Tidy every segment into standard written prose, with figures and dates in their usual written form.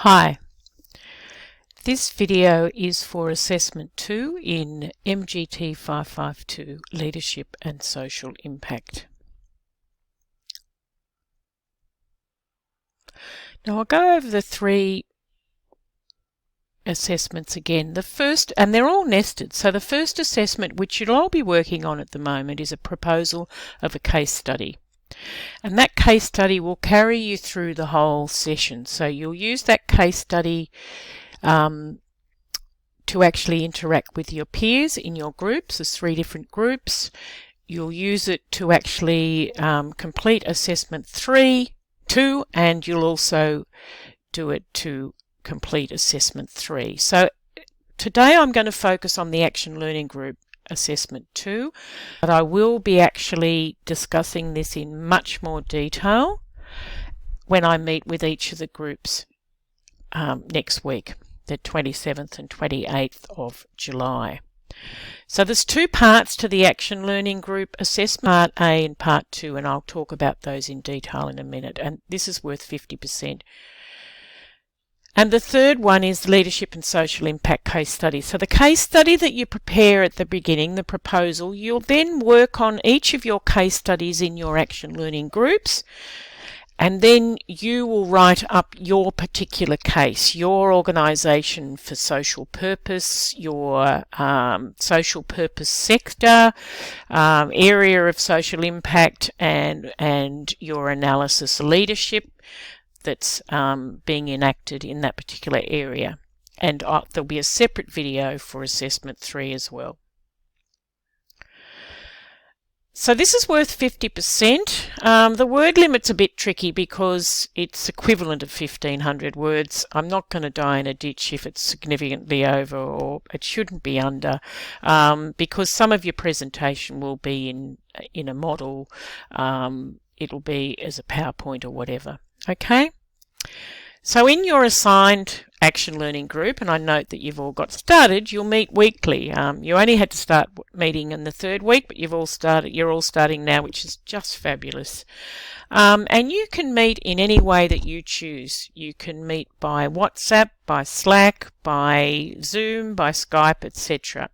Hi, this video is for Assessment 2 in MGT552 Leadership and Social Impact. Now I'll go over the three assessments again. The first, and they're all nested, so the first assessment, which you'll all be working on at the moment, is a proposal of a case study. And that case study will carry you through the whole session. So you'll use that case study to actually interact with your peers in your groups. There's 3 different groups. You'll use it to actually complete assessment 2, and you'll also do it to complete assessment 3. So today I'm going to focus on the action learning group assessment 2, but I will be actually discussing this in much more detail when I meet with each of the groups next week, the 27th and 28th of July. So there's 2 parts to the action learning group assessment, Part A and Part 2, and I'll talk about those in detail in a minute, and this is worth 50%. And the third one is leadership and social impact case study. So the case study that you prepare at the beginning, the proposal, you'll then work on each of your case studies in your action learning groups, and then you will write up your particular case, your organisation for social purpose, your social purpose sector, area of social impact, and your analysis leadership that's being enacted in that particular area. And there'll be a separate video for assessment 3 as well. So this is worth 50%. The word limit's a bit tricky because it's equivalent of 1,500 words. I'm not going to die in a ditch if it's significantly over, or it shouldn't be under, because some of your presentation will be in a model. It'll be as a PowerPoint or whatever. Okay, so in your assigned action learning group, and I note that you've all got started, you'll meet weekly. You only had to start meeting in the 3rd week, but you're all starting now, which is just fabulous. And you can meet in any way that you choose. You can meet by WhatsApp, by Slack, by Zoom, by Skype, etc.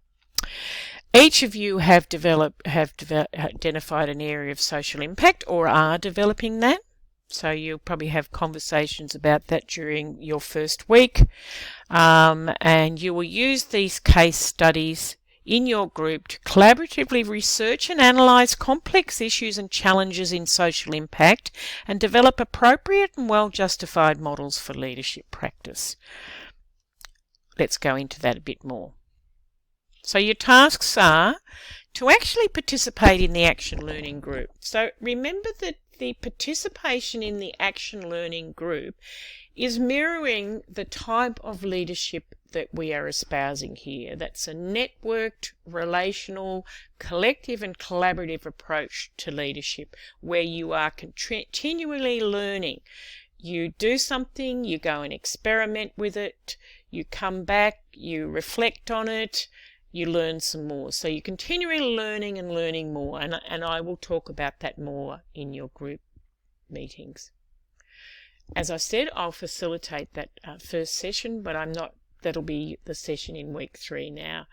Each of you have identified an area of social impact or are developing that. So you'll probably have conversations about that during your first week, and you will use these case studies in your group to collaboratively research and analyse complex issues and challenges in social impact and develop appropriate and well-justified models for leadership practice. Let's go into that a bit more. So your tasks are to actually participate in the action learning group. So remember that the participation in the action learning group is mirroring the type of leadership that we are espousing here. That's a networked, relational, collective and collaborative approach to leadership where you are continually learning. You do something, you go and experiment with it, you come back, you reflect on it, you learn some more. So you're continually learning and learning more, and I will talk about that more in your group meetings. As I said, I'll facilitate that first session, but that'll be the session in week 3 now,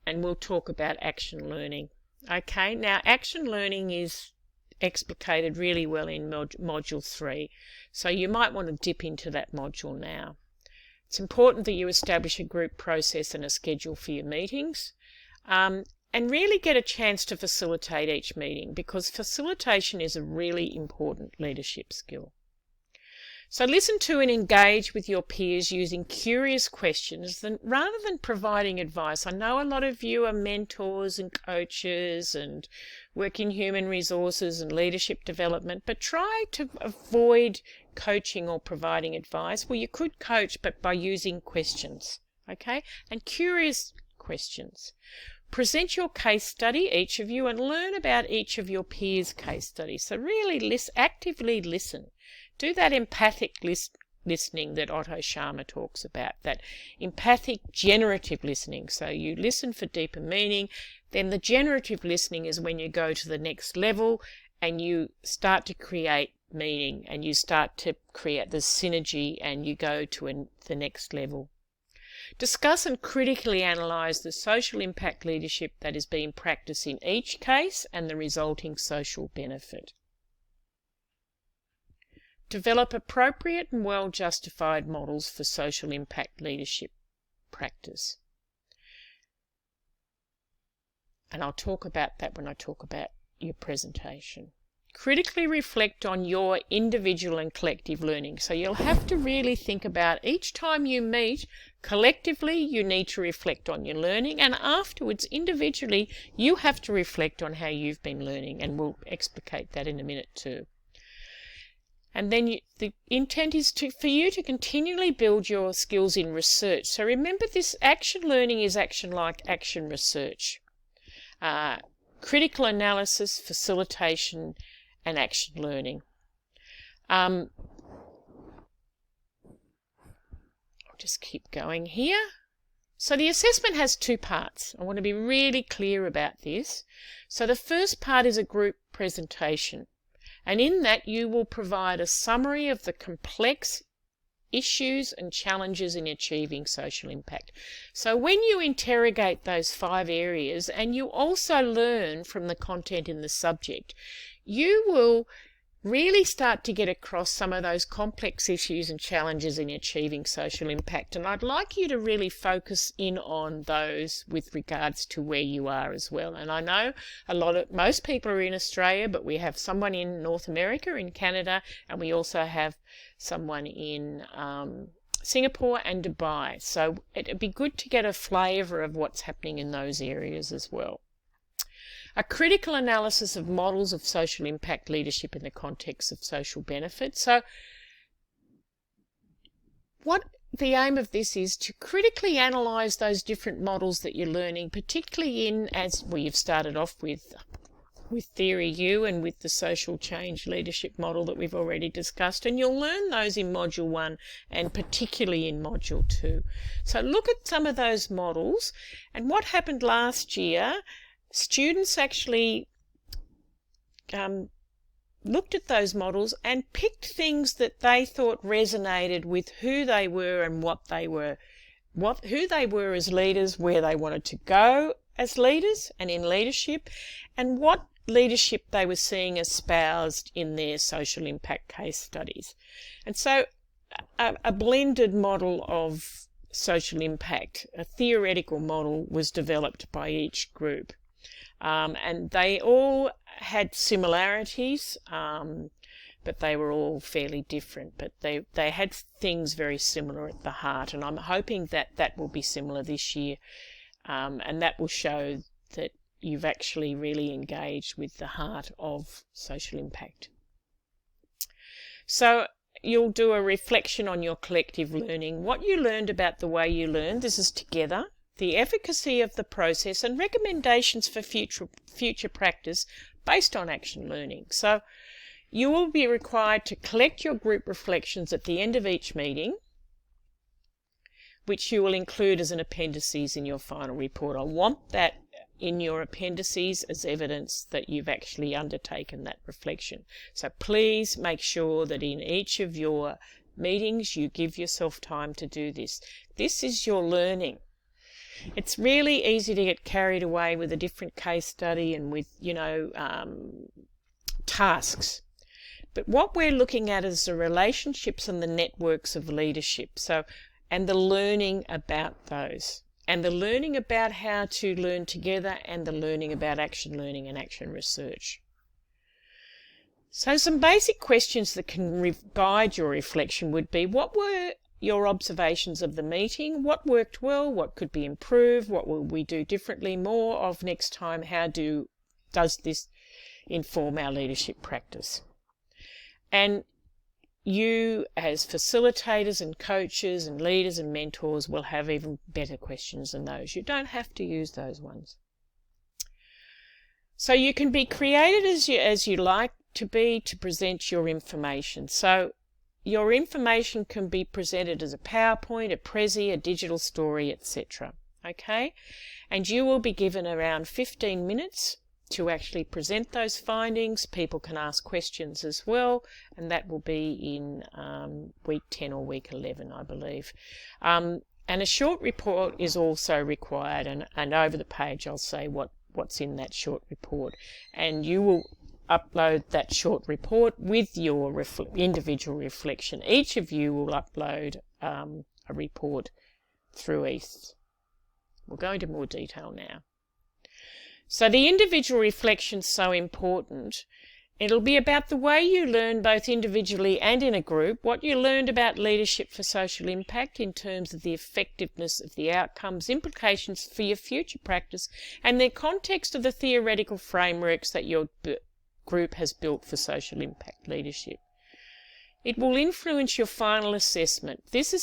and we'll talk about action learning. Okay, now action learning is explicated really well in module 3, so you might want to dip into that module now. It's important that you establish a group process and a schedule for your meetings, and really get a chance to facilitate each meeting, because facilitation is a really important leadership skill. So listen to and engage with your peers using curious questions rather than providing advice. I know a lot of you are mentors and coaches and work in human resources and leadership development, but try to avoid coaching or providing advice. Well, you could coach, but by using questions, okay? And curious questions. Present your case study, each of you, and learn about each of your peers' case studies. So really actively listen. Do that empathic listening that Otto Scharmer talks about, that empathic generative listening. So you listen for deeper meaning. Then the generative listening is when you go to the next level and you start to create meaning, and you start to create the synergy, and you go to the next level. Discuss and critically analyse the social impact leadership that is being practiced in each case and the resulting social benefit. Develop appropriate and well-justified models for social impact leadership practice. And I'll talk about that when I talk about your presentation. Critically reflect on your individual and collective learning. So you'll have to really think about each time you meet, collectively you need to reflect on your learning, and afterwards individually you have to reflect on how you've been learning, and we'll explicate that in a minute too. And then the intent is for you to continually build your skills in research. So remember, this action learning is action like action research. Critical analysis, facilitation, and action learning. I'll just keep going here. So the assessment has two parts. I want to be really clear about this. So the first part is a group presentation. And in that you will provide a summary of the complex issues and challenges in achieving social impact. So when you interrogate those 5 areas and you also learn from the content in the subject, you will really start to get across some of those complex issues and challenges in achieving social impact. And I'd like you to really focus in on those with regards to where you are as well. And I know most people are in Australia, but we have someone in North America, in Canada, and we also have someone in Singapore and Dubai. So it'd be good to get a flavour of what's happening in those areas as well. A critical analysis of models of social impact leadership in the context of social benefit. So what the aim of this is to critically analyse those different models that you're learning, particularly in, as you've started off with Theory U and with the social change leadership model that we've already discussed, and you'll learn those in Module 1 and particularly in Module 2. So look at some of those models, and what happened last year, students actually looked at those models and picked things that they thought resonated with who they were and what they were, who they were as leaders, where they wanted to go as leaders and in leadership, and what leadership they were seeing espoused in their social impact case studies. And so a blended model of social impact, a theoretical model, was developed by each group. And they all had similarities, but they were all fairly different. But they had things very similar at the heart, and I'm hoping that that will be similar this year, and that will show that you've actually really engaged with the heart of social impact. So you'll do a reflection on your collective learning, what you learned about the way you learned. This is together. The efficacy of the process and recommendations for future practice based on action learning. So you will be required to collect your group reflections at the end of each meeting, which you will include as an appendices in your final report. I want that in your appendices as evidence that you've actually undertaken that reflection. So please make sure that in each of your meetings you give yourself time to do this. This is your learning. It's really easy to get carried away with a different case study and with, tasks. But what we're looking at is the relationships and the networks of leadership. And the learning about those. And the learning about how to learn together, and the learning about action learning and action research. So some basic questions that can guide your reflection would be, what were your observations of the meeting? What worked well? What could be improved? What will we do differently more of next time? How does this inform our leadership practice? And you, as facilitators and coaches and leaders and mentors, will have even better questions than those. You don't have to use those ones. So you can be creative as you like to be to present your information. So your information can be presented as a PowerPoint, a Prezi, a digital story, etc. Okay? And you will be given around 15 minutes to actually present those findings. People can ask questions as well, and that will be in week 10 or week 11, I believe. And a short report is also required, and over the page I'll say what's in that short report, and you will upload that short report with your individual reflection. Each of you will upload a report through EAST. We'll go into more detail now. So the individual reflection is so important. It'll be about the way you learn both individually and in a group, what you learned about leadership for social impact in terms of the effectiveness of the outcomes, implications for your future practice, and the context of the theoretical frameworks that your group has built for social impact leadership. It will influence your final assessment. This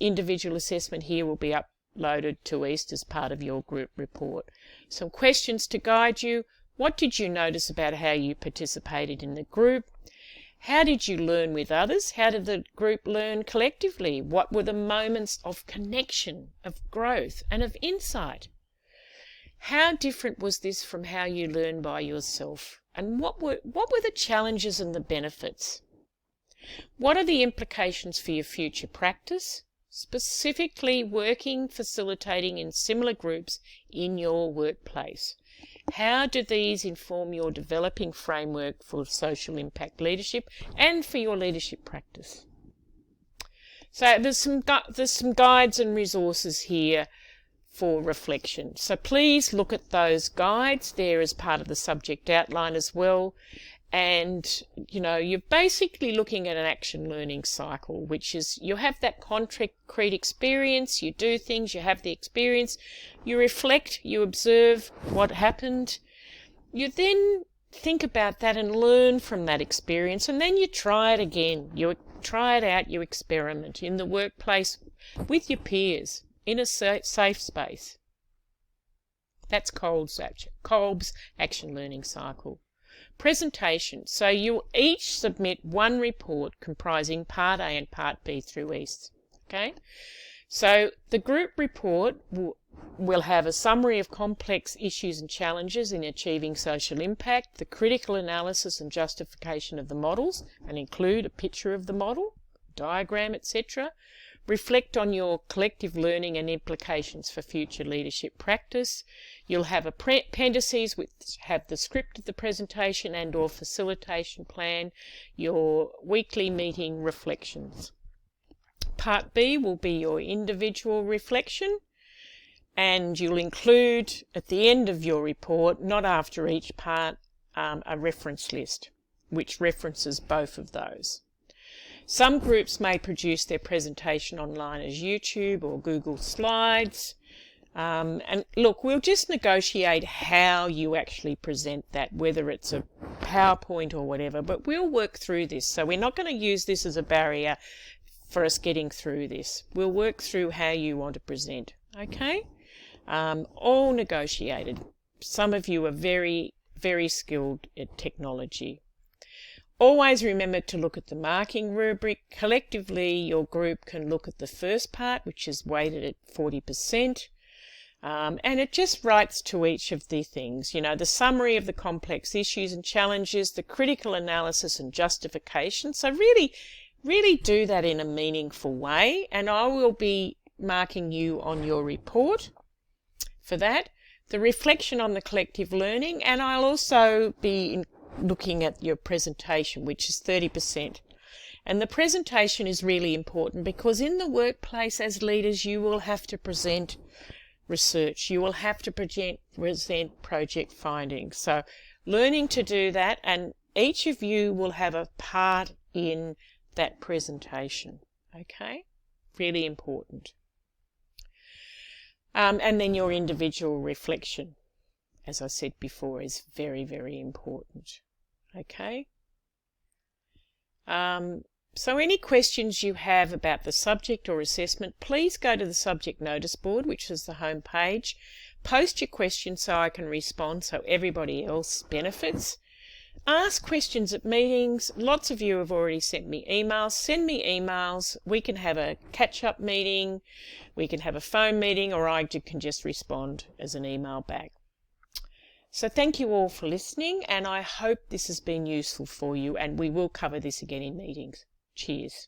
individual assessment here will be uploaded to EAST as part of your group report. Some questions to guide you. What did you notice about how you participated in the group? How did you learn with others? How did the group learn collectively? What were the moments of connection, of growth, and of insight? How different was this from how you learned by yourself? And what were the challenges and the benefits? What are the implications for your future practice, specifically working, facilitating in similar groups in your workplace? How do these inform your developing framework for social impact leadership and for your leadership practice? So there's some guides and resources here for reflection. So please look at those guides there as part of the subject outline as well. And, you know, you're basically looking at an action learning cycle, which is you have that concrete experience, you do things, you have the experience, you reflect, you observe what happened, you then think about that and learn from that experience, and then you try it again. You try it out, you experiment in the workplace with your peers in a safe space. That's Kolb's action learning cycle. Presentation. So you each submit one report comprising Part A and Part B through EAST. Okay? So the group report will have a summary of complex issues and challenges in achieving social impact, the critical analysis and justification of the models, and include a picture of the model, diagram, etc. Reflect on your collective learning and implications for future leadership practice. You'll have appendices which have the script of the presentation and or facilitation plan, your weekly meeting reflections. Part B will be your individual reflection, and you'll include at the end of your report, not after each part, a reference list which references both of those. Some groups may produce their presentation online as YouTube or Google Slides. And look, we'll just negotiate how you actually present that, whether it's a PowerPoint or whatever, but we'll work through this. So we're not going to use this as a barrier for us getting through this. We'll work through how you want to present, okay? All negotiated. Some of you are very, very skilled at technology. Always remember to look at the marking rubric. Collectively, your group can look at the first part, which is weighted at 40%. And it just writes to each of the things, you know, the summary of the complex issues and challenges, the critical analysis and justification. So really do that in a meaningful way. And I will be marking you on your report for that. The reflection on the collective learning, and I'll also be looking at your presentation, which is 30%. And the presentation is really important because in the workplace as leaders you will have to present research, you will have to present project findings. So learning to do that, and each of you will have a part in that presentation, okay? Really important. And then your individual reflection, as I said before, is very, very important. Okay. So any questions you have about the subject or assessment, please go to the subject notice board, which is the home page. Post your questions so I can respond so everybody else benefits. Ask questions at meetings. Lots of you have already sent me emails. Send me emails. We can have a catch-up meeting. We can have a phone meeting, or I can just respond as an email back. So thank you all for listening, and I hope this has been useful for you, and we will cover this again in meetings. Cheers.